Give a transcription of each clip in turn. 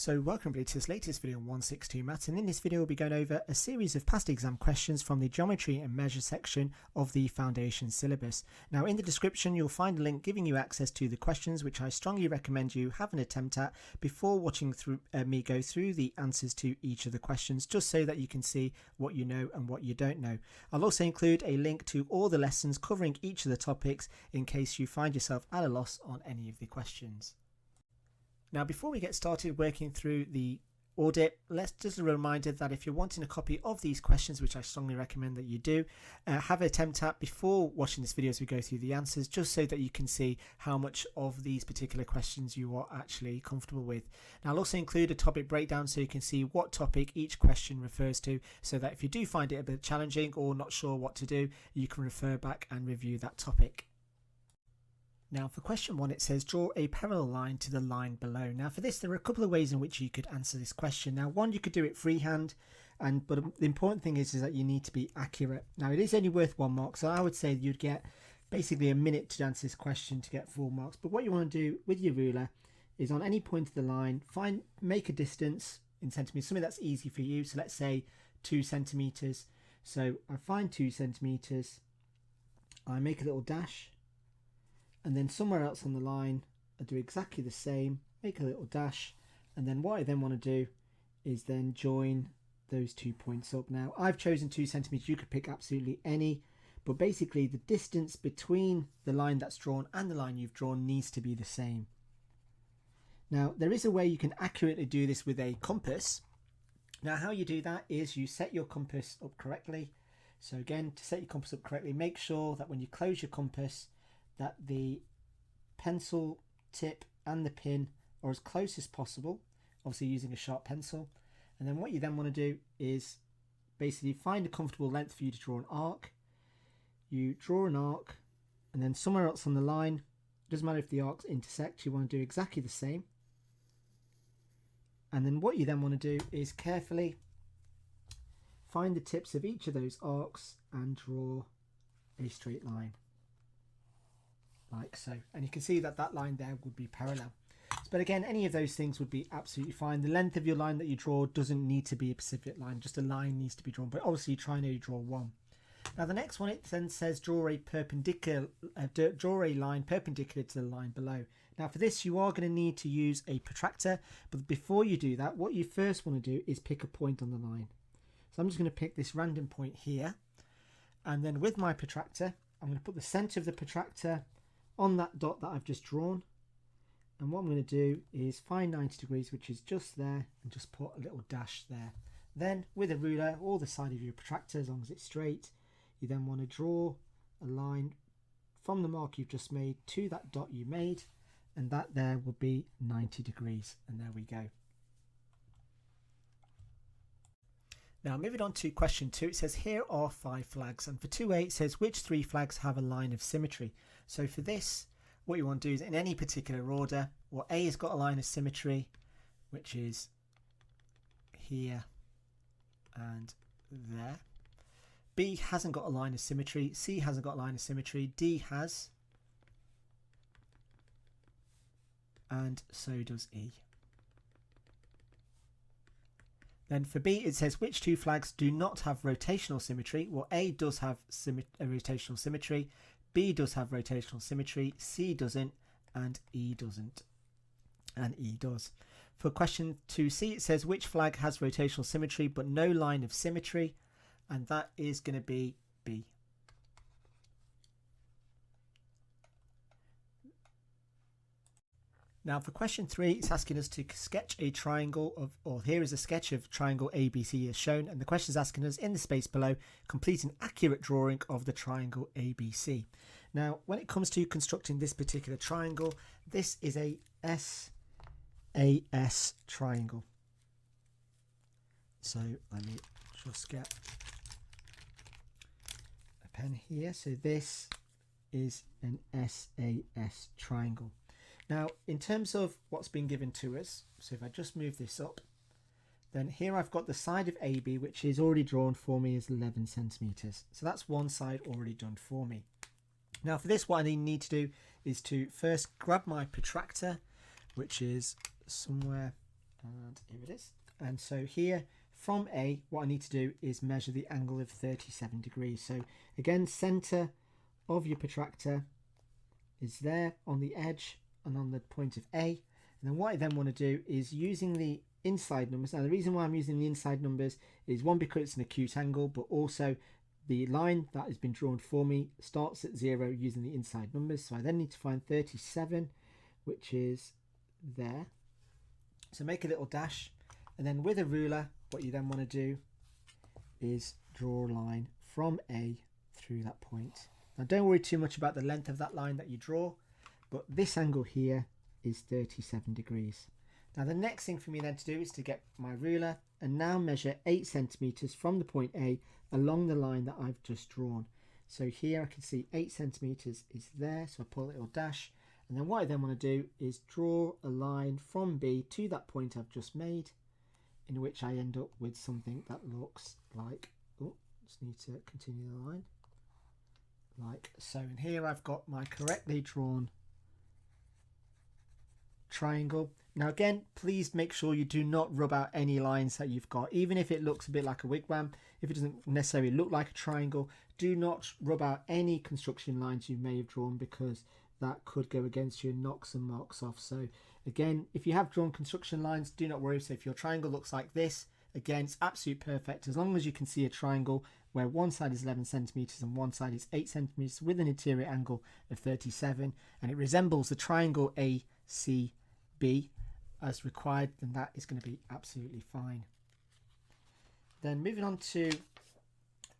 So welcome everybody to this latest video on 162 Maths, and in this video we'll be going over a series of past exam questions from the Geometry and Measure section of the Foundation syllabus. Now in the description you'll find a link giving you access to the questions, which I strongly recommend you have an attempt at before watching through me go through the answers to each of the questions, just so that you can see what you know and what you don't know. I'll also include a link to all the lessons covering each of the topics in case you find yourself at a loss on any of the questions. Now, before we get started working through the audit, let's just a reminder that if you're wanting a copy of these questions, which I strongly recommend that you do, have an attempt at before watching this video as we go through the answers, just so that you can see how much of these particular questions you are actually comfortable with. Now, I'll also include a topic breakdown so you can see what topic each question refers to, so that if you do find it a bit challenging or not sure what to do, you can refer back and review that topic. Now for question 1, it says draw a parallel line to the line below. Now for this, there are a couple of ways in which you could answer this question. Now one, you could do it freehand, but the important thing is that you need to be accurate. Now it is only worth 1 mark, so I would say you'd get basically a minute to answer this question to get 4 marks. But what you want to do with your ruler is on any point of the line, make a distance in centimeters, something that's easy for you. So let's say 2 centimeters. So I find 2 centimeters, I make a little dash, and then somewhere else on the line I do exactly the same, make a little dash, and then what I then want to do is then join those 2 points up. Now I've chosen 2 centimeters, you could pick absolutely any, but basically the distance between the line that's drawn and the line you've drawn needs to be the same. Now there is a way you can accurately do this with a compass. Now how you do that is you set your compass up correctly. So again, to set your compass up correctly, make sure that when you close your compass that the pencil tip and the pin are as close as possible, obviously using a sharp pencil. And then what you then want to do is basically find a comfortable length for you to draw an arc. You draw an arc, and then somewhere else on the line, doesn't matter if the arcs intersect, you want to do exactly the same. And then what you then want to do is carefully find the tips of each of those arcs and draw a straight line, like so. And you can see that that line there would be parallel. But again, any of those things would be absolutely fine. The length of your line that you draw doesn't need to be a specific line, just a line needs to be drawn, but obviously try and only draw one. Now the next one, it then says draw a line perpendicular to the line below. Now for this you are going to need to use a protractor, but before you do that, what you first want to do is pick a point on the line. So I'm just going to pick this random point here, and then with my protractor I'm going to put the center of the protractor on that dot that I've just drawn, and what I'm going to do is find 90 degrees, which is just there, and just put a little dash there. Then with a ruler or the side of your protractor, as long as it's straight, you then want to draw a line from the mark you've just made to that dot you made, and that there will be 90 degrees, and there we go. Now moving on to question 2, it says here are 5 flags, and for 2A it says which 3 flags have a line of symmetry. So for this, what you want to do is in any particular order, well, A has got a line of symmetry, which is here and there. B hasn't got a line of symmetry, C hasn't got a line of symmetry, D has, and so does E. Then for B it says which 2 flags do not have rotational symmetry. Well, A does have rotational symmetry, B does have rotational symmetry, C doesn't, and E doesn't, and E does. For question 2C it says which flag has rotational symmetry but no line of symmetry, and that is going to be B. Now for question 3, it's asking us to sketch a triangle or here is a sketch of triangle ABC as shown, and the question is asking us in the space below, complete an accurate drawing of the triangle ABC. Now when it comes to constructing this particular triangle, this is a SAS triangle. So let me just get a pen here. So this is an SAS triangle. Now, in terms of what's been given to us, so if I just move this up, then here I've got the side of AB, which is already drawn for me as 11 centimeters. So that's one side already done for me. Now for this, what I need to do is to first grab my protractor, which is somewhere And here it is. And so here from A, what I need to do is measure the angle of 37 degrees. So again, center of your protractor is there on the edge and on the point of A. And then what I then want to do is using the inside numbers. Now the reason why I'm using the inside numbers is one, because it's an acute angle, but also the line that has been drawn for me starts at 0 using the inside numbers. So I then need to find 37, which is there. So make a little dash, and then with a ruler, what you then want to do is draw a line from A through that point. Now don't worry too much about the length of that line that you draw, but this angle here is 37 degrees. Now the next thing for me then to do is to get my ruler and now measure 8 centimeters from the point A along the line that I've just drawn. So here I can see 8 centimeters is there, so I pull a little dash, and then what I then want to do is draw a line from B to that point I've just made, in which I end up with something that looks like, oh, just need to continue the line, like so. And here I've got my correctly drawn triangle. Now again, please make sure you do not rub out any lines that you've got, even if it looks a bit like a wigwam. If it doesn't necessarily look like a triangle, do not rub out any construction lines you may have drawn, because that could go against you and knock some marks off. So again, if you have drawn construction lines, do not worry. So if your triangle looks like this, again, it's absolutely perfect as long as you can see a triangle where one side is 11 centimeters and one side is 8 centimeters with an interior angle of 37, and it resembles the triangle ACB as required, then that is going to be absolutely fine. Then moving on to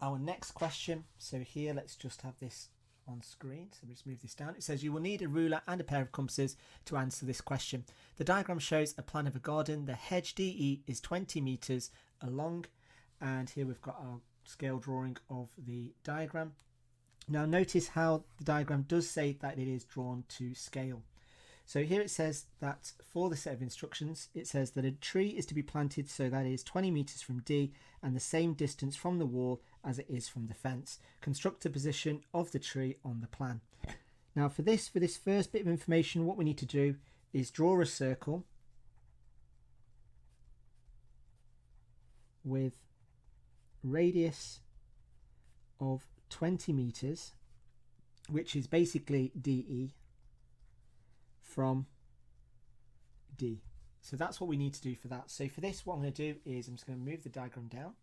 our next question. So here, let's just have this on screen. So we just move this down. It says you will need a ruler and a pair of compasses to answer this question. The diagram shows a plan of a garden. The hedge DE is 20 meters along, and here we've got our scale drawing of the diagram. Now notice how the diagram does say that it is drawn to scale. So here it says that for the set of instructions, it says that a tree is to be planted so that it is 20 meters from D and the same distance from the wall as it is from the fence. Construct the position of the tree on the plan. Now for this first bit of information, what we need to do is draw a circle with radius of 20 meters, which is basically DE, from D. So that's what we need to do for that. So for this, what I'm going to do is I'm just going to move the diagram down.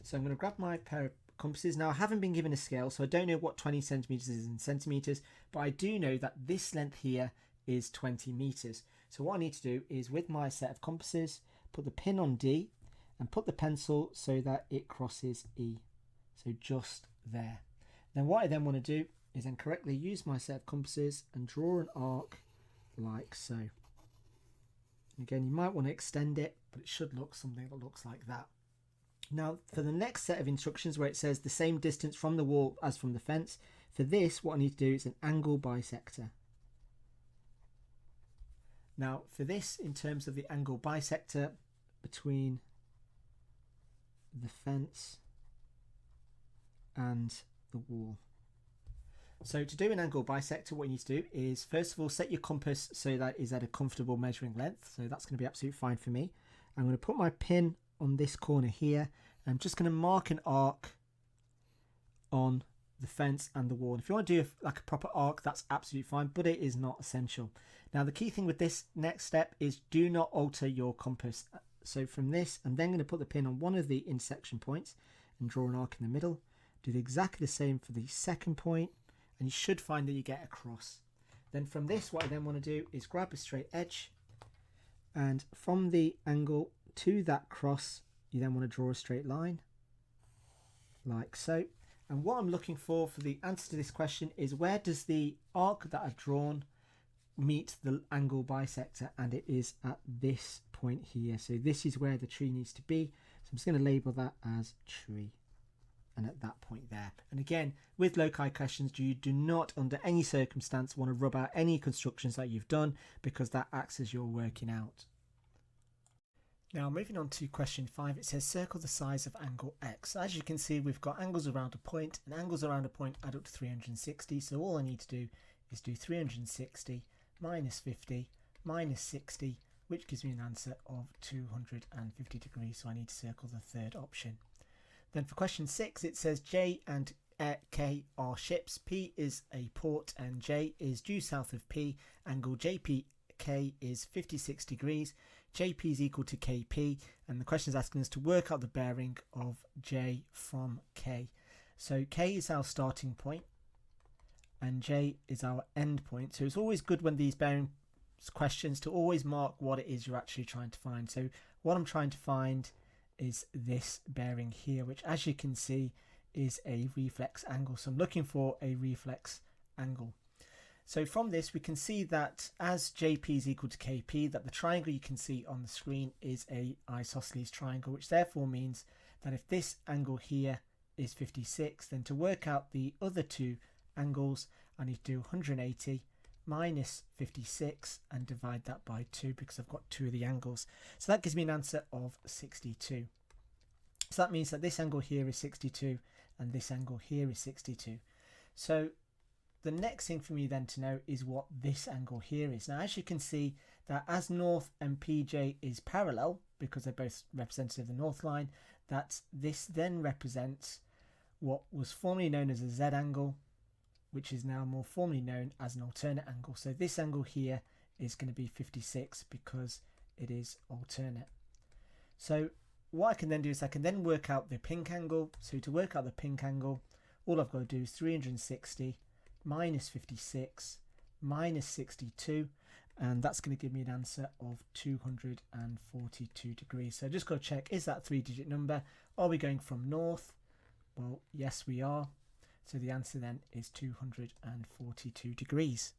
So I'm going to grab my pair of compasses. Now I haven't been given a scale, so I don't know what 20 centimeters is in centimeters, but I do know that this length here is 20 meters. So what I need to do is, with my set of compasses, put the pin on D and put the pencil so that it crosses E. So just there. Then what I then want to do is then correctly use my set of compasses and draw an arc like so. Again, you might want to extend it, but it should look something that looks like that. Now for the next set of instructions, where it says the same distance from the wall as from the fence, for this what I need to do is an angle bisector. Now for this, in terms of the angle bisector between the fence and the wall. So to do an angle bisector, what you need to do is, first of all, set your compass so that is at a comfortable measuring length. So that's going to be absolutely fine for me. I'm going to put my pin on this corner here. I'm just going to mark an arc on the fence and the wall. If you want to do like a proper arc, that's absolutely fine, but it is not essential. Now the key thing with this next step is do not alter your compass. So from this, I'm then going to put the pin on one of the intersection points and draw an arc in the middle. Do exactly the same for the second point, and you should find that you get a cross. Then from this, what I then want to do is grab a straight edge, and from the angle to that cross, you then want to draw a straight line like so. And what I'm looking for the answer to this question is, where does the arc that I've drawn meet the angle bisector? And it is at this point here. So this is where the tree needs to be. So I'm just going to label that as tree. And at that point there. And again, with loci questions, you do not under any circumstance want to rub out any constructions that you've done, because that acts as you're working out. Now moving on to question 5, it says circle the size of angle X. As you can see, we've got angles around a point, and angles around a point add up to 360. So all I need to do is do 360 minus 50 minus 60 which gives me an answer of 250 degrees, so I need to circle the third option. Then for question 6, it says J and K are ships, P is a port and J is due south of P. Angle JPK is 56 degrees, JP is equal to KP, and the question is asking us to work out the bearing of J from K. So K is our starting point and J is our end point. So it's always good when these bearing questions to always mark what it is you're actually trying to find. So what I'm trying to find is this bearing here, which as you can see is a reflex angle. So I'm looking for a reflex angle. So from this we can see that as JP is equal to KP, that the triangle you can see on the screen is a isosceles triangle, which therefore means that if this angle here is 56, then to work out the other two angles I need to do 180 minus 56 and divide that by 2 because I've got two of the angles. So that gives me an answer of 62. So that means that this angle here is 62 and this angle here is 62. So the next thing for me then to know is what this angle here is. Now as you can see that as north and PJ is parallel, because they're both representative of the north line, that this then represents what was formerly known as a Z angle, which is now more formally known as an alternate angle. So this angle here is going to be 56 because it is alternate. So what I can then do is I can then work out the pink angle. So to work out the pink angle, all I've got to do is 360 minus 56 minus 62, and that's going to give me an answer of 242 degrees. So just got to check, is that a 3-digit number? Are we going from north? Well, yes we are. So the answer then is 242 degrees.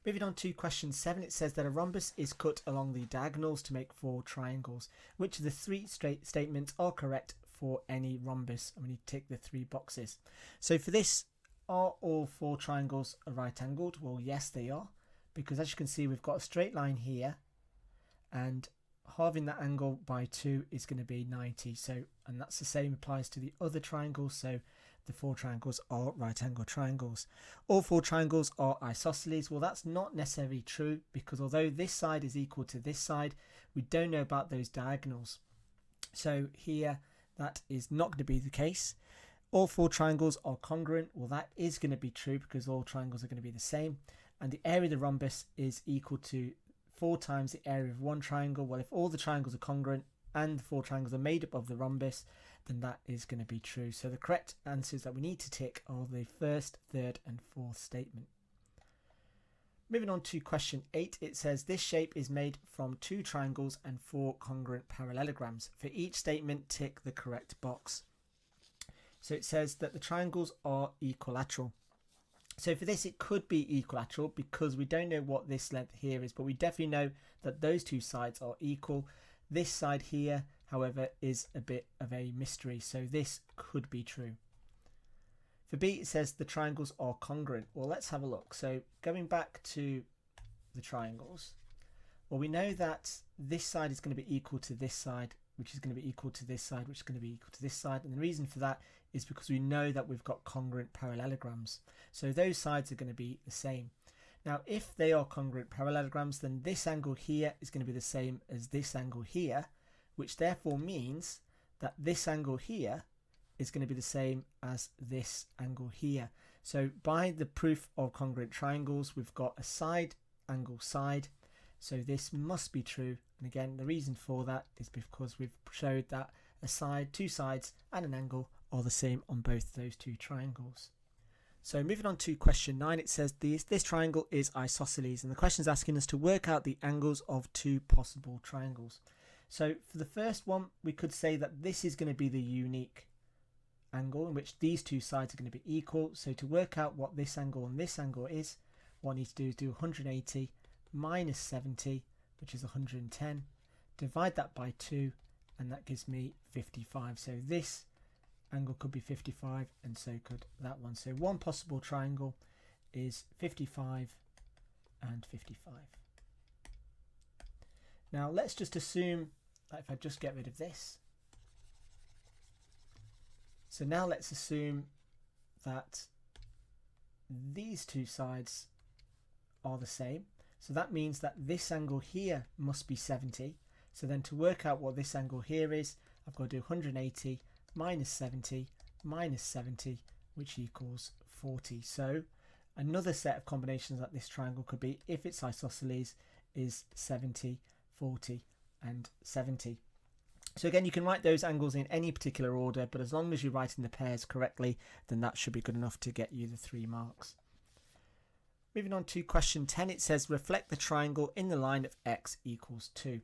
Moving on to question 7, it says that a rhombus is cut along the diagonals to make 4 triangles. Which of the 3 statements are correct for any rhombus? And we need to tick the 3 boxes. So for this, are all 4 triangles right angled? Well, yes they are, because as you can see we've got a straight line here, and halving that angle by 2 is going to be 90. So, and that's the same applies to the other triangles. So the 4 triangles are right angle triangles. All 4 triangles are isosceles. Well, that's not necessarily true, because although this side is equal to this side, we don't know about those diagonals. So here that is not going to be the case. All 4 triangles are congruent. Well, that is going to be true because all triangles are going to be the same. And the area of the rhombus is equal to 4 times the area of one triangle. Well, if all the triangles are congruent and the 4 triangles are made up of the rhombus, then that is going to be true. So the correct answers that we need to tick are the first, third and fourth statement. Moving on to question 8, it says this shape is made from 2 triangles and 4 congruent parallelograms. For each statement, tick the correct box. So it says that the triangles are equilateral. So for this, it could be equilateral because we don't know what this length here is, but we definitely know that those 2 sides are equal. This side here, however, is a bit of a mystery, so this could be true. For B, it says the triangles are congruent. Well, let's have a look. So going back to the triangles, well, we know that this side is going to be equal to this side, which is going to be equal to this side, which is going to be equal to this side. And the reason for that is because we know that we've got congruent parallelograms. So those sides are going to be the same. Now, if they are congruent parallelograms, then this angle here is going to be the same as this angle here, which therefore means that this angle here is going to be the same as this angle here. So by the proof of congruent triangles, we've got a side angle side. So this must be true. And again, the reason for that is because we've showed that a side, 2 sides and an angle are the same on both those 2 triangles. So moving on to question 9, it says this triangle is isosceles, and the question is asking us to work out the angles of 2 possible triangles. So for the first one, we could say that this is going to be the unique angle in which these 2 sides are going to be equal. So to work out what this angle and this angle is, what I need to do is do 180 minus 70, which is 110, divide that by 2, and that gives me 55. So this angle could be 55 and so could that one. So one possible triangle is 55 and 55. Now let's just assume that if I just get rid of this, so now let's assume that these 2 sides are the same. So that means that this angle here must be 70. So then to work out what this angle here is, I've got to do 180 minus 70 minus 70, which equals 40. So another set of combinations that this triangle could be, if it's isosceles, is 70, 40 and 70. So again, you can write those angles in any particular order, but as long as you're writing the pairs correctly, then that should be good enough to get you the 3 marks. Moving on to question 10, it says reflect the triangle in the line of x equals 2.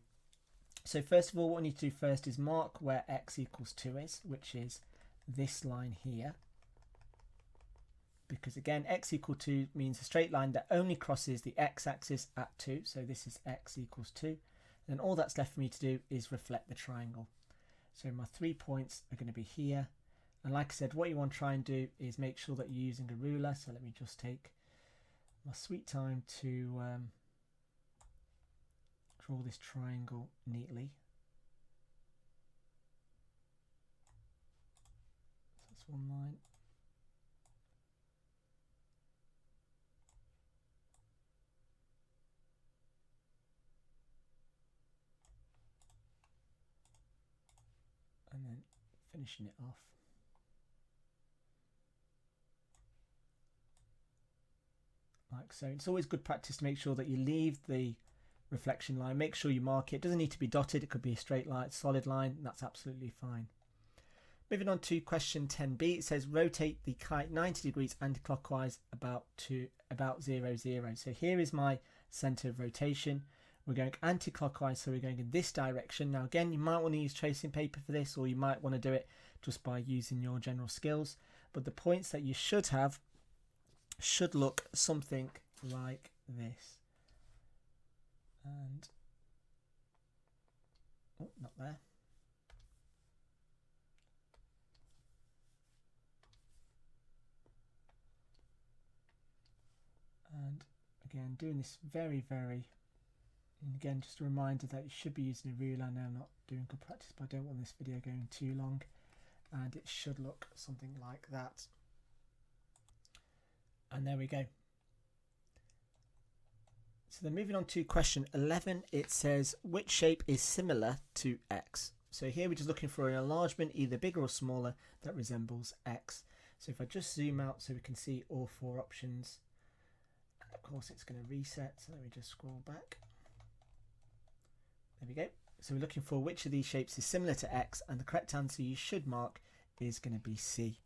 So first of all, what we need to do first is mark where x equals 2 is, which is this line here. Because again, x equal 2 means a straight line that only crosses the x-axis at 2. So this is x equals 2. Then all that's left for me to do is reflect the triangle. So my 3 points are going to be here. And like I said, what you want to try and do is make sure that you're using a ruler. So let me just take my sweet time to draw this triangle neatly. So that's one line. And then finishing it off. Like so. It's always good practice to make sure that you leave the reflection line. Make sure you mark it. It doesn't need to be dotted. It could be a straight line, solid line. That's absolutely fine. Moving on to question 10b, it says rotate the kite 90 degrees anti-clockwise about 0, 0. So here is my center of rotation. We're going anti-clockwise, so we're going in this direction. Now again, you might want to use tracing paper for this, or you might want to do it just by using your general skills. But the points that you should have should look something like this. And, oh, not there. And again, doing this very, and again, just a reminder that you should be using a ruler. Now I'm not doing good practice, but I don't want this video going too long. And it should look something like that. And there we go. So then moving on to question 11, it says which shape is similar to x? So here we're just looking for an enlargement, either bigger or smaller, that resembles x. So if I just zoom out so we can see all 4 options, of course it's going to reset, so let me just scroll back. There we go. So we're looking for which of these shapes is similar to x, and the correct answer you should mark is going to be C.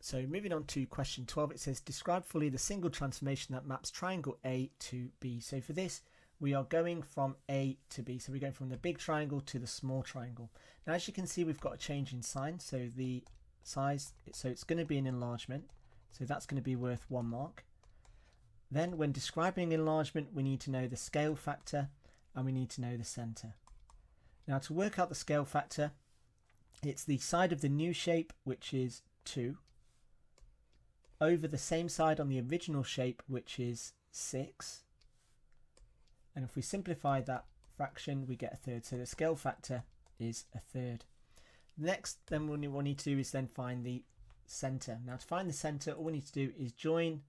So moving on to question 12, it says describe fully the single transformation that maps triangle A to B. So for this, we are going from A to B. So we're going from the big triangle to the small triangle. Now, as you can see, we've got a change in sign. So the size, so it's going to be an enlargement. So that's going to be worth 1 mark. Then when describing enlargement, we need to know the scale factor and we need to know the center. Now to work out the scale factor, it's the side of the new shape, which is 2, over the same side on the original shape, which is 6. And if we simplify that fraction, we get a third. So the scale factor is a third. Next, then what we need to do is then find the center. Now to find the center, all we need to do is join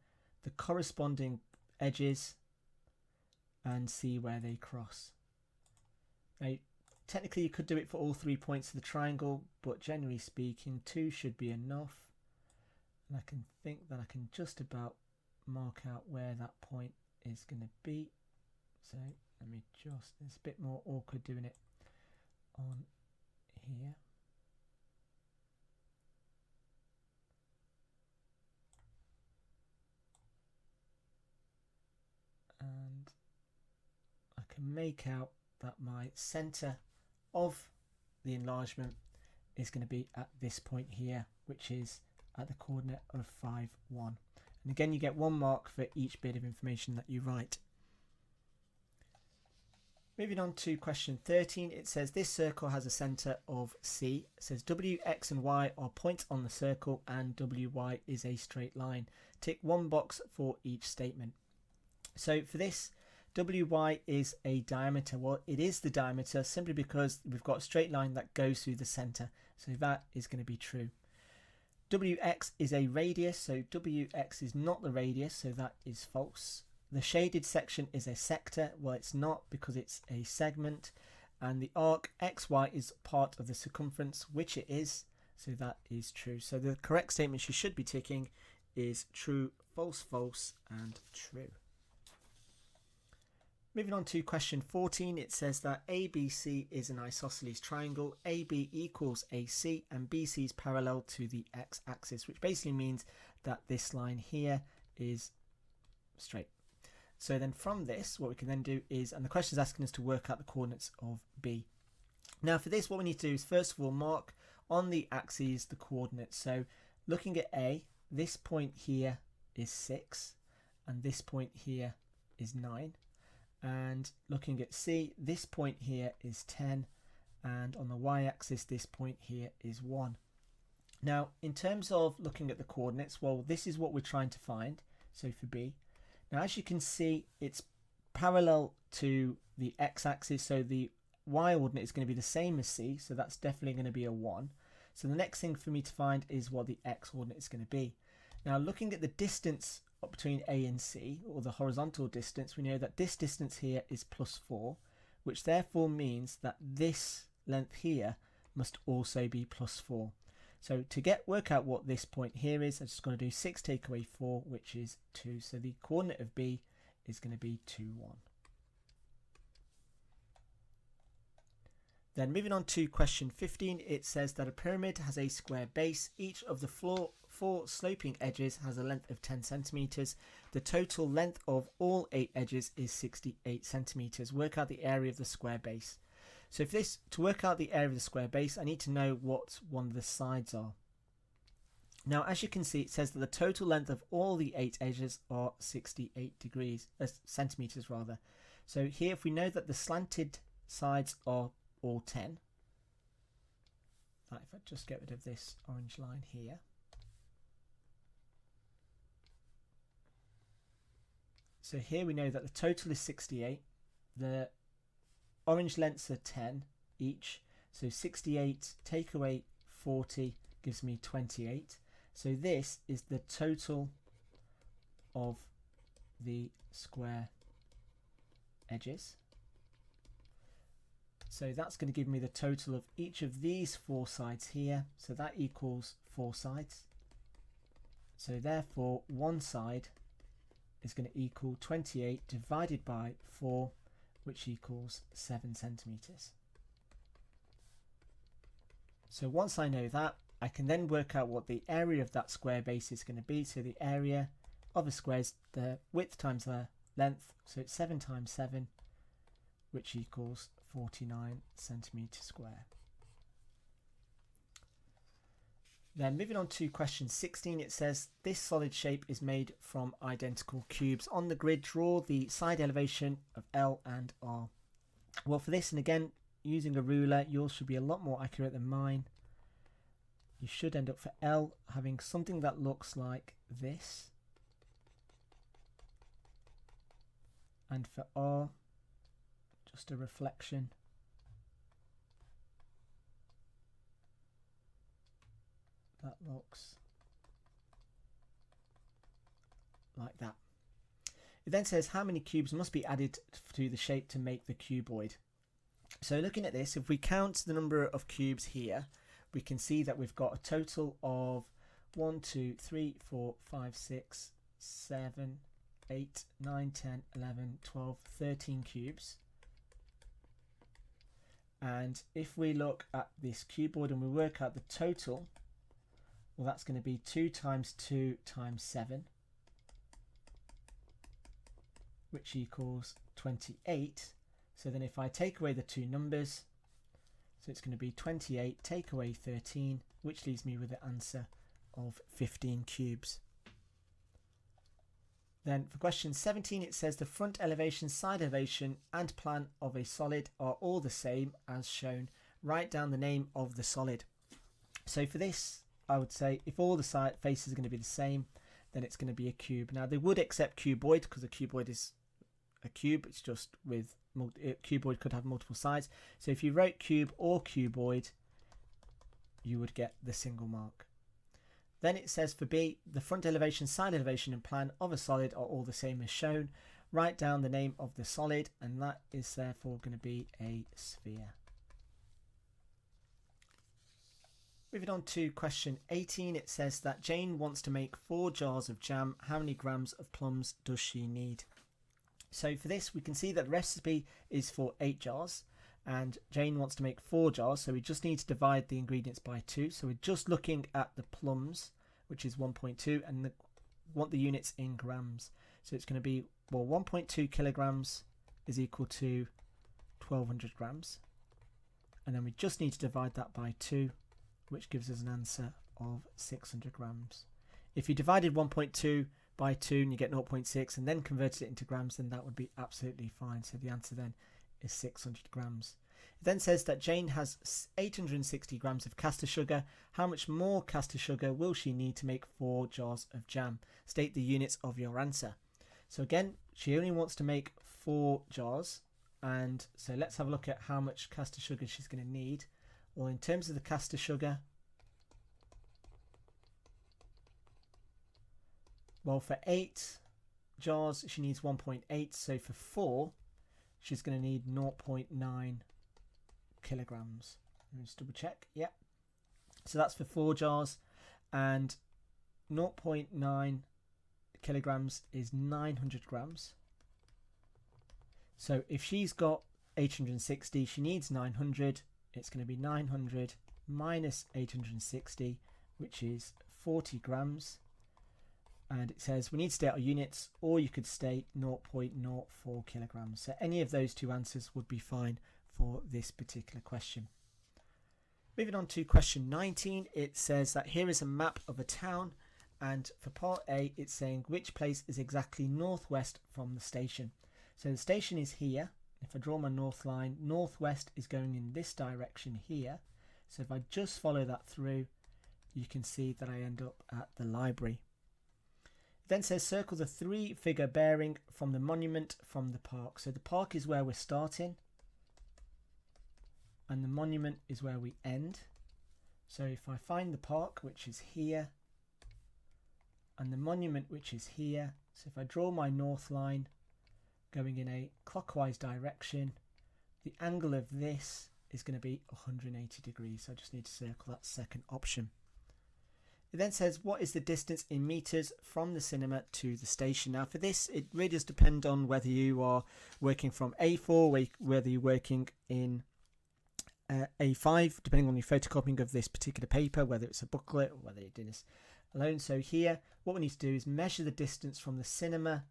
the corresponding edges and see where they cross. Now, technically you could do it for all 3 points of the triangle, but generally speaking 2 should be enough. And I can think that I can just about mark out where that point is going to be. So let me just, it's a bit more awkward doing it on here. And I can make out that my center of the enlargement is going to be at this point here, which is at the coordinate of 5, 1. And again, you get 1 mark for each bit of information that you write. Moving on to question 13, it says this circle has a center of C. It says W, X and Y are points on the circle and WY is a straight line. Tick 1 box for each statement. So for this, WY is a diameter. Well, it is the diameter simply because we've got a straight line that goes through the center. So that is going to be true. WX is a radius, so WX is not the radius, so that is false. the shaded section is a sector. Well, it's not, because it's a segment. And the arc XY is part of the circumference, which it is. So that is true. So the correct statements you should be ticking is true, false, false, and true. Moving on to question 14, it says that ABC is an isosceles triangle. AB equals AC and BC is parallel to the x-axis, which basically means that this line here is straight. So then from this, what we can then do is, and the question is asking us to work out the coordinates of B. Now for this, what we need to do is first of all mark on the axes the coordinates. So looking at A, this point here is 6 and this point here is 9. And looking at C, this point here is 10, and on the y-axis this point here is 1. Now in terms of looking at the coordinates, well, this is what we're trying to find, so for B. Now as you can see, it's parallel to the x-axis, so the y-ordinate is going to be the same as C, so that's definitely going to be a 1. So the next thing for me to find is what the x-ordinate is going to be. Now looking at the distance between A and C, or the horizontal distance, we know that this distance here is +4, which therefore means that this length here must also be +4. So to work out what this point here is, I'm just going to do 6 take away 4, which is 2. So the coordinate of B is going to be 2, 1. Then moving on to question 15, it says that a pyramid has a square base. Each of the four sloping edges has a length of 10 centimeters. The total length of all 8 edges is 68 centimeters. Work out the area of the square base. So for this, to work out the area of the square base, I need to know what one of the sides are. Now, as you can see, it says that the total length of all the 8 edges are 68 centimeters rather. So here, if we know that the slanted sides are all 10, if I just get rid of this orange line here, so here we know that the total is 68, the orange lengths are 10 each, so 68 take away 40 gives me 28. So this is the total of the square edges. So that's going to give me the total of each of these 4 sides here. So that equals 4 sides. So therefore one side is going to equal 28 divided by 4, which equals 7 centimeters. So once I know that, I can then work out what the area of that square base is going to be. So the area of a square is the width times the length. So it's 7 times 7, which equals 49 centimeters square. Then moving on to question 16, it says this solid shape is made from identical cubes. On the grid, draw the side elevation of L and R. Well, for this, and again, using a ruler, yours should be a lot more accurate than mine. You should end up for L having something that looks like this. And for R, just a reflection that looks like that. It then says how many cubes must be added to the shape to make the cuboid. So looking at this, if we count the number of cubes here, we can see that we've got a total of 1, 2, 3, 4, 5, 6, 7, 8, 9, 10, 11, 12, 13 cubes. And if we look at this cuboid and we work out the total, well, that's going to be 2 times 2 times 7, which equals 28. So then if I take away the 2 numbers, so it's going to be 28, take away 13, which leaves me with the answer of 15 cubes. Then for question 17, it says the front elevation, side elevation and plan of a solid are all the same as shown. Write down the name of the solid. So for this, I would say if all the side faces are going to be the same, then it's going to be a cube. Now they would accept cuboid because a cuboid is a cube. It's just with cuboid could have multiple sides. So if you wrote cube or cuboid, you would get the single mark. Then it says for B, the front elevation, side elevation and plan of a solid are all the same as shown. write down the name of the solid, and that is therefore going to be a sphere. Moving on to question 18, it says that Jane wants to make 4 jars of jam. How many grams of plums does she need? So for this, we can see that the recipe is for 8 jars and Jane wants to make 4 jars. So we just need to divide the ingredients by 2. So we're just looking at the plums, which is 1.2, and want the units in grams. So it's going to be, well, 1.2 kilograms is equal to 1200 grams. And then we just need to divide that by 2, which gives us an answer of 600 grams. If you divided 1.2 by 2 and you get 0.6 and then converted it into grams, then that would be absolutely fine. So the answer then is 600 grams. It then says that Jane has 860 grams of caster sugar. How much more caster sugar will she need to make 4 jars of jam? State the units of your answer. So again, she only wants to make 4 jars. And so let's have a look at how much caster sugar she's going to need. Well, in terms of the caster sugar, well, for 8 jars, she needs 1.8. So for 4, she's going to need 0.9 kilograms. Let me just double check. Yep. So that's for 4 jars. And 0.9 kilograms is 900 grams. So if she's got 860, she needs 900. It's going to be 900 minus 860, which is 40 grams. And it says we need to state our units, or you could state 0.04 kilograms. So any of those 2 answers would be fine for this particular question. Moving on to question 19, it says that here is a map of a town, and for part A, it's saying which place is exactly northwest from the station. So the station is here. If I draw my north line, northwest is going in this direction here. So if I just follow that through, you can see that I end up at the library. It then says circle the 3-figure bearing from the monument from the park. So the park is where we're starting, and the monument is where we end. So if I find the park, which is here, and the monument, which is here, so if I draw my north line going in a clockwise direction, the angle of this is going to be 180 degrees. So I just need to circle that second option. It then says what is the distance in meters from the cinema to the station. Now for this, it really does depend on whether you are working from A4, whether you're working in A5, depending on your photocopying of this particular paper, whether it's a booklet or whether you're doing this alone. So here, what we need to do is measure the distance from the cinema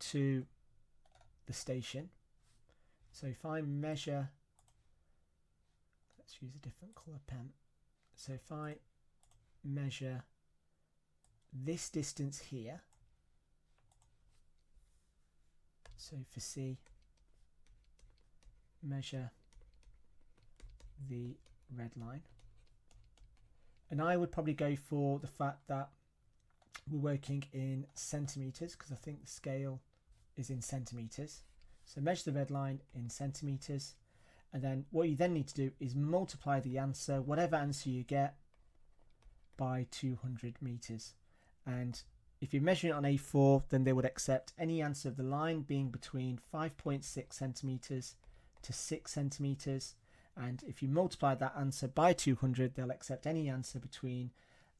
to the station. So if I measure, let's use a different colour pen. So if I measure this distance here, so for C, measure the red line, and I would probably go for the fact that we're working in centimetres, because I think the scale is in centimetres. So measure the red line in centimetres, and then what you then need to do is multiply the answer, whatever answer you get, by 200 metres. And if you're measuring it on A4, then they would accept any answer of the line being between 5.6 centimetres to 6 centimetres. And if you multiply that answer by 200, they'll accept any answer between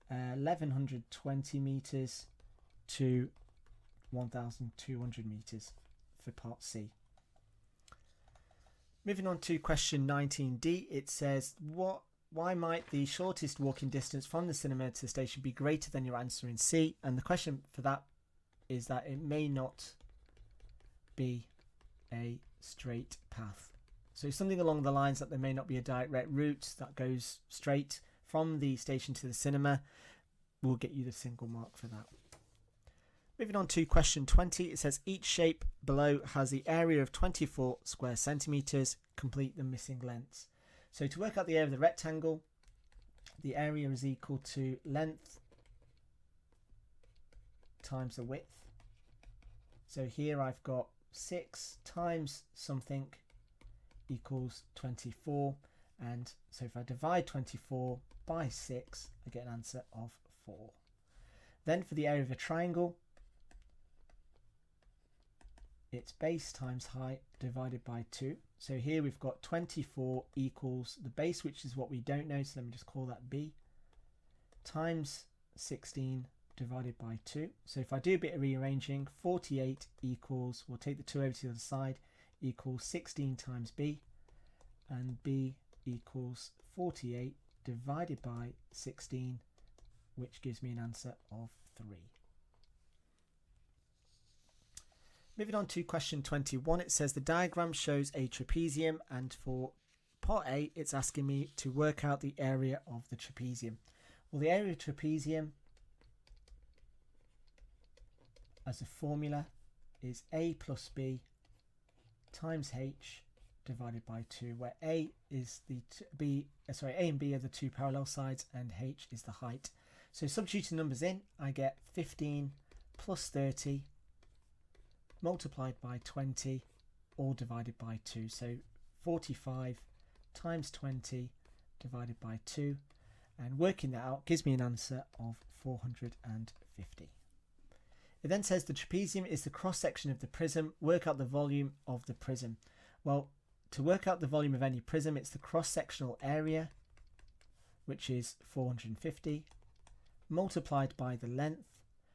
1120 metres to 1200 metres for part C. Moving on to question 19D, it says why might the shortest walking distance from the cinema to the station be greater than your answer in C? And the question for that is that it may not be a straight path. So something along the lines that there may not be a direct route that goes straight from the station to the cinema will get you the single mark for that. Moving on to question 20, it says each shape below has the area of 24 square centimetres. Complete the missing lengths. So to work out the area of the rectangle, the area is equal to length times the width. So here I've got 6 times something equals 24, and so if I divide 24 by 6, I get an answer of 4. Then for the area of a triangle, it's base times height divided by 2. So here we've got 24 equals the base, which is what we don't know, so let me just call that b, times 16 divided by 2. So if I do a bit of rearranging, 48 equals, we'll take the 2 over to the other side, equals 16 times b, and b equals 48 divided by 16, which gives me an answer of 3. Moving on to question 21, it says the diagram shows a trapezium, and for part A it's asking me to work out the area of the trapezium. Well, the area of trapezium as a formula is a plus b times h divided by 2, where a is the a and b are the two parallel sides and h is the height. So substituting numbers in, I get 15 plus 30 multiplied by 20, all divided by 2. So 45 times 20 divided by 2, and working that out gives me an answer of 450. It then says the trapezium is the cross section of the prism. Work out the volume of the prism. Well, to work out the volume of any prism, it's the cross sectional area, which is 450, multiplied by the length.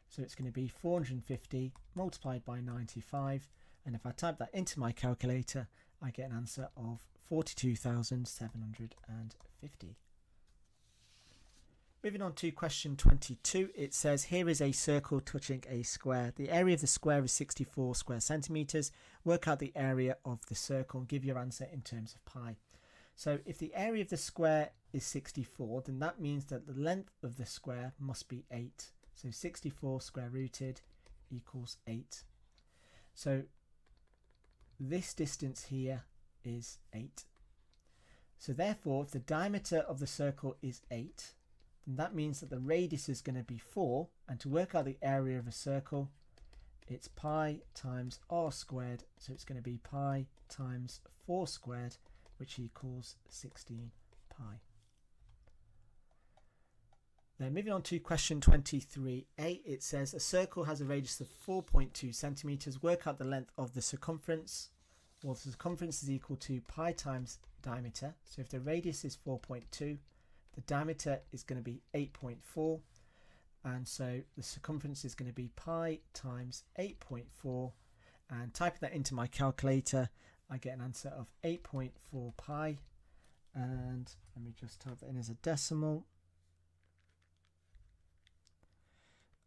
So it's going to be 450 multiplied by 95, and if I type that into my calculator, I get an answer of 42,750. Moving on to question 22, it says here is a circle touching a square. The area of the square is 64 square centimeters. Work out the area of the circle and give your answer in terms of pi. So if the area of the square is 64, then that means that the length of the square must be 8. So 64 square rooted equals 8. So this distance here is 8. So therefore, if the diameter of the circle is 8, then that means that the radius is going to be 4. And to work out the area of a circle, it's pi times r squared. So it's going to be pi times 4 squared, which equals 16 pi. Then moving on to question 23a, it says a circle has a radius of 4.2 centimeters. Work out the length of the circumference. Well, the circumference is equal to pi times diameter. So if the radius is 4.2, the diameter is going to be 8.4, and so the circumference is going to be pi times 8.4, and typing that into my calculator, I get an answer of 8.4 pi, and let me just type that in as a decimal.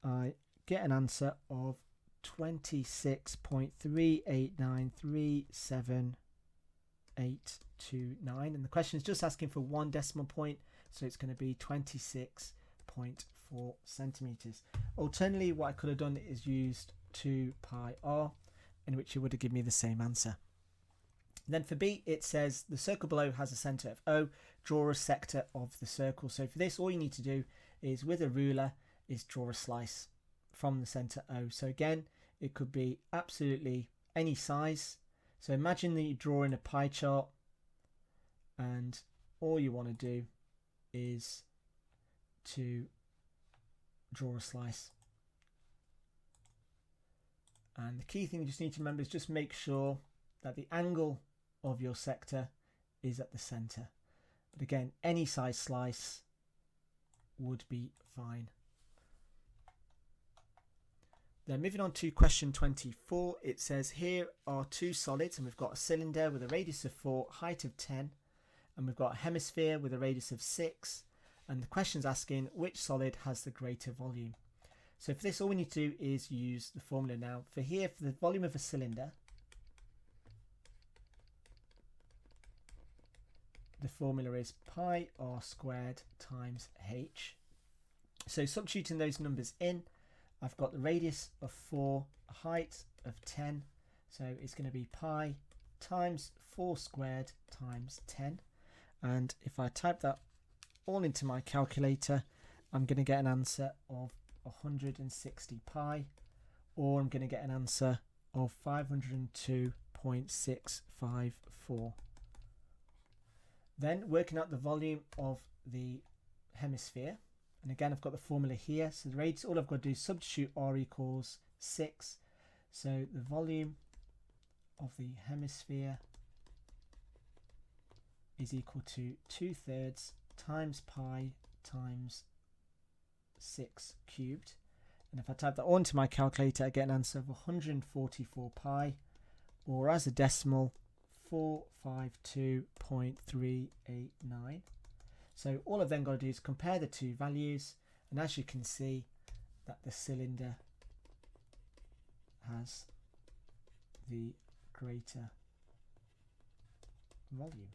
I get an answer of 26.38937.829, and the question is just asking for one decimal point, so it's going to be 26.4 centimeters. Alternatively, what I could have done is used 2 pi r, in which it would have given me the same answer. Then for B, it says the circle below has a center of O. Draw a sector of the circle. So for this, all you need to do is, with a ruler, is draw a slice from the center O. So again, it could be absolutely any size. So imagine that you're drawing a pie chart, and all you want to do is to draw a slice. And the key thing you just need to remember is just make sure that the angle of your sector is at the center. But again, any size slice would be fine. Then moving on to question 24, it says here are two solids, and we've got a cylinder with a radius of 4, height of 10, and we've got a hemisphere with a radius of 6, and the question's asking which solid has the greater volume. So for this, all we need to do is use the formula now. For here, for the volume of a cylinder, the formula is pi r squared times h. So substituting those numbers in, I've got the radius of 4, height of 10, so it's going to be pi times 4 squared times 10. And if I type that all into my calculator, I'm going to get an answer of 160 pi, or I'm going to get an answer of 502.654. Then working out the volume of the hemisphere, and again I've got the formula here, so the radius, all I've got to do is substitute r equals 6, so the volume of the hemisphere is equal to 2/3 times pi times 6 cubed. And if I type that onto my calculator, I get an answer of 144 pi, or as a decimal, 452.389. So all I've then got to do is compare the two values, and as you can see, that the cylinder has the greater volume.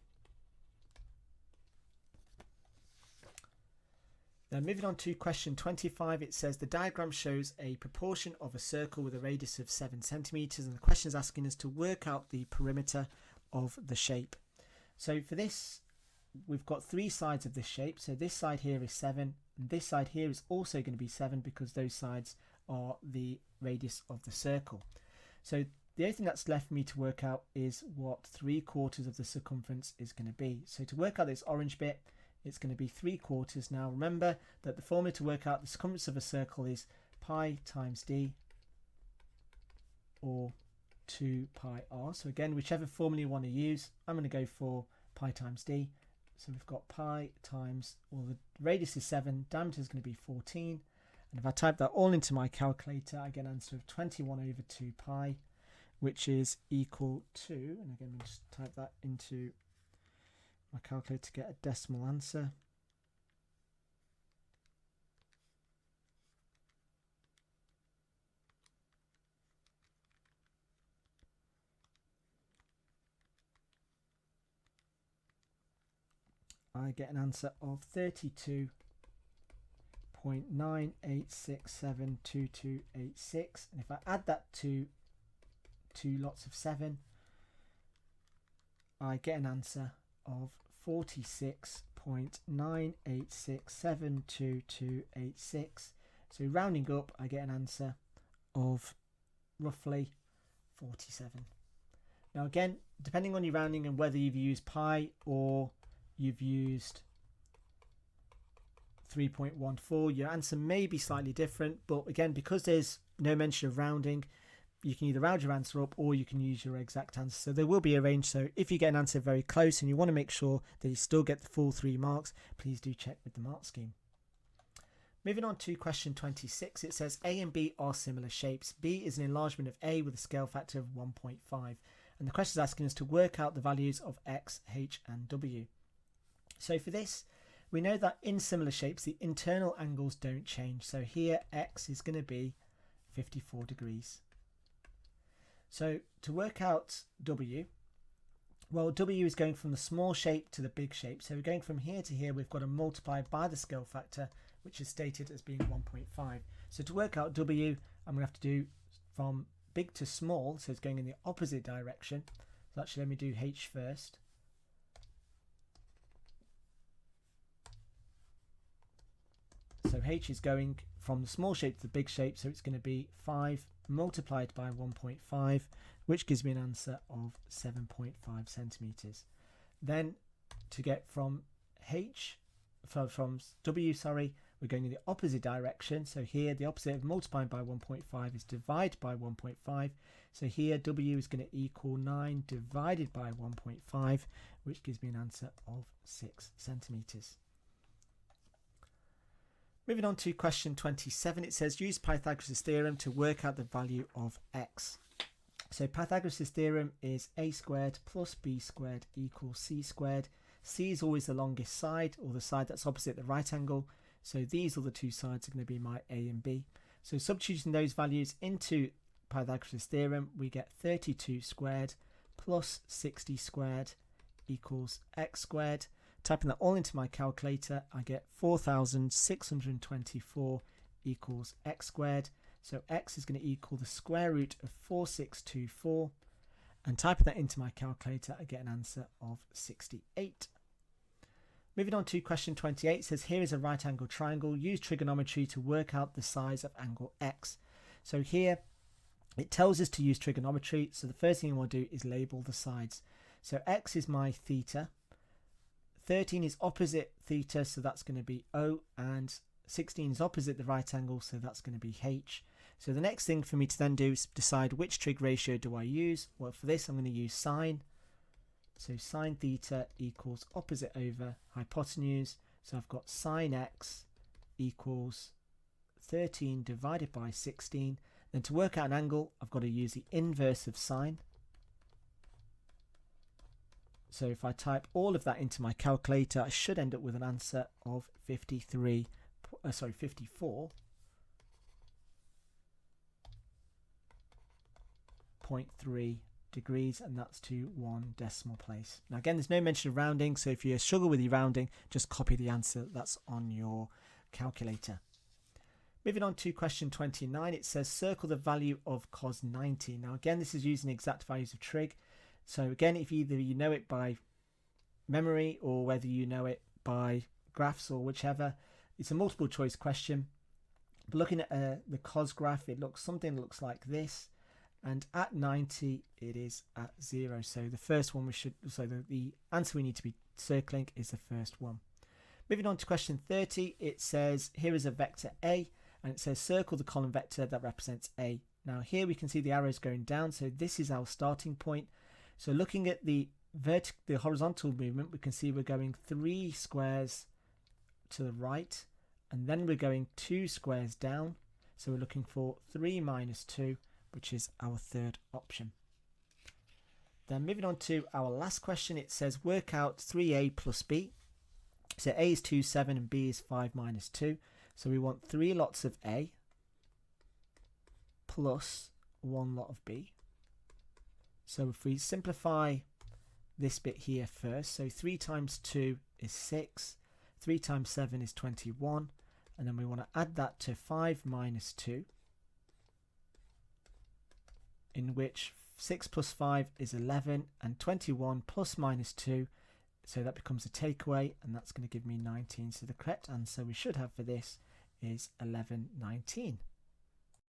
Now moving on to question 25, it says the diagram shows a proportion of a circle with a radius of 7 centimeters, and the question is asking us to work out the perimeter of the shape. So for this, we've got three sides of this shape. So this side here is 7, and this side here is also going to be 7 because those sides are the radius of the circle. So the only thing that's left for me to work out is what 3/4 of the circumference is going to be. So to work out this orange bit, it's going to be 3/4. Now remember that the formula to work out the circumference of a circle is pi times d, or 2 pi r. So again, whichever formula you want to use, I'm going to go for pi times d. So we've got pi times, well, the radius is 7, diameter is going to be 14. And if I type that all into my calculator, I get an answer of 21/2 pi, which is equal to, and again, we'll just type that into my calculator to get a decimal answer. I get an answer of 32.98672286, and if I add that to 2 lots of 7, I get an answer of 46.98672286. So rounding up, I get an answer of roughly 47. Now again, depending on your rounding and whether you've used pi or you've used 3.14, your answer may be slightly different, but again, because there's no mention of rounding, you can either round your answer up or you can use your exact answer. So there will be a range. So if you get an answer very close and you want to make sure that you still get the full 3 marks, please do check with the mark scheme. Moving on to question 26, it says A and B are similar shapes. B is an enlargement of A with a scale factor of 1.5. And the question is asking us to work out the values of X, H and W. So for this, we know that in similar shapes, the internal angles don't change. So here, X is going to be 54 degrees. So to work out W, well, W is going from the small shape to the big shape. So we're going from here to here, we've got to multiply by the scale factor, which is stated as being 1.5. So to work out W, I'm going to have to do from big to small, so it's going in the opposite direction. So actually, let me do H first. So H is going from the small shape to the big shape, so it's going to be 5 multiplied by 1.5, which gives me an answer of 7.5 centimeters. Then to get from W, we're going in the opposite direction. So here, the opposite of multiplying by 1.5 is divide by 1.5. So here, W is going to equal 9 divided by 1.5, which gives me an answer of 6 centimeters. Moving on to question 27, it says use Pythagoras' theorem to work out the value of X. So Pythagoras' theorem is a squared plus b squared equals c squared. C is always the longest side, or the side that's opposite the right angle. So these are the two sides are going to be my A and B. So substituting those values into Pythagoras' theorem, we get 32 squared plus 60 squared equals x squared. Typing that all into my calculator, I get 4,624 equals x squared. So x is going to equal the square root of 4624. And typing that into my calculator, I get an answer of 68. Moving on to question 28, it says here is a right angle triangle. Use trigonometry to work out the size of angle x. So here it tells us to use trigonometry. So the first thing we'll do is label the sides. So x is my theta. 13 is opposite theta, so that's going to be O, and 16 is opposite the right angle, so that's going to be H. So the next thing for me to then do is decide which trig ratio do I use. Well, for this I'm going to use sine. So sine theta equals opposite over hypotenuse. So I've got sine x equals 13 divided by 16. Then to work out an angle, I've got to use the inverse of sine. So if I type all of that into my calculator, I should end up with an answer of 54.3 degrees, and that's to 1 decimal place. Now again, there's no mention of rounding, so if you struggle with your rounding, just copy the answer that's on your calculator. Moving on to question 29, it says circle the value of cos 90. Now again, this is using exact values of trig. So again, if either you know it by memory or whether you know it by graphs or whichever, it's a multiple choice question. But looking at the cos graph, it looks like this, and at 90 it is at 0. So the first one the answer we need to be circling is the first one. Moving on to question 30, it says here is a vector A, and it says circle the column vector that represents A. Now here we can see the arrows going down, so this is our starting point. So looking at the horizontal movement, we can see we're going 3 squares to the right, and then we're going 2 squares down. So we're looking for 3 minus 2, which is our third option. Then moving on to our last question, it says work out 3a plus b. So a is 2, 7, and b is 5 minus 2. So we want 3 lots of a plus 1 lot of b. So if we simplify this bit here first, so 3 times 2 is 6, 3 times 7 is 21, and then we want to add that to 5 minus 2, in which 6 plus 5 is 11, and 21 plus minus 2, so that becomes a takeaway, and that's going to give me 19. So the correct answer we should have for this is 1119.